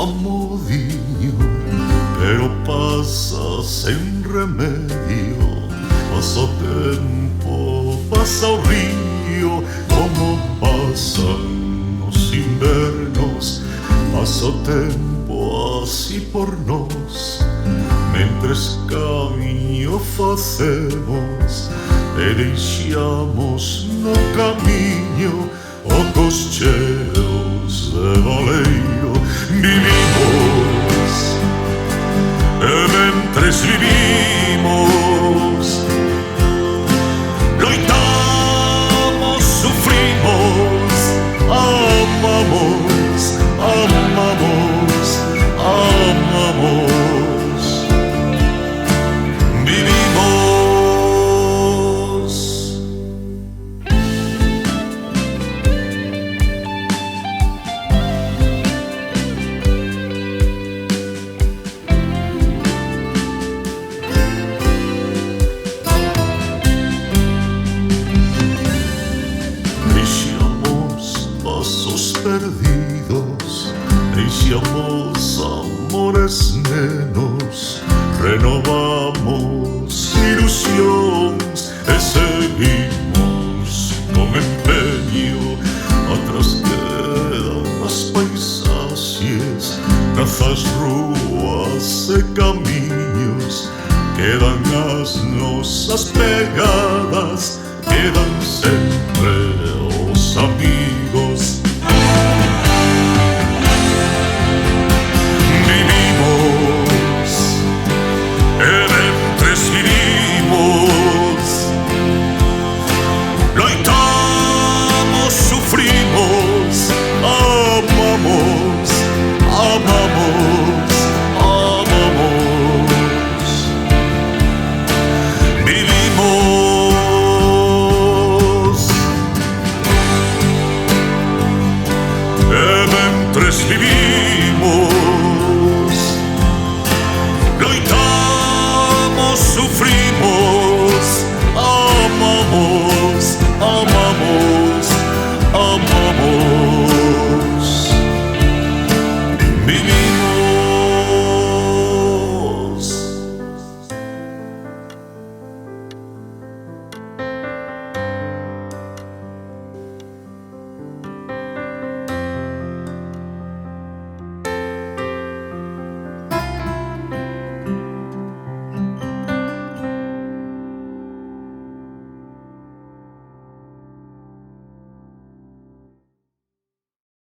amodiño, pero pasa sen remedio. Pasa o tempo, pasa o río, como pasan os invernos. Pasa o tempo así por nós, mentres camiño facemos e deixamos no camiño o cos cheos de baleiro. Vivimos, e mentres vivimos, loitamos, sufrimos, amamos, amamos, amamos. Perdidos, deixamos amores nenos, renovamos ilusións e seguimos con empeño. Atrás quedan as paisaxes, trazas, ruas e camiños, quedan as nosas pegadas, quedan sempre os amigos.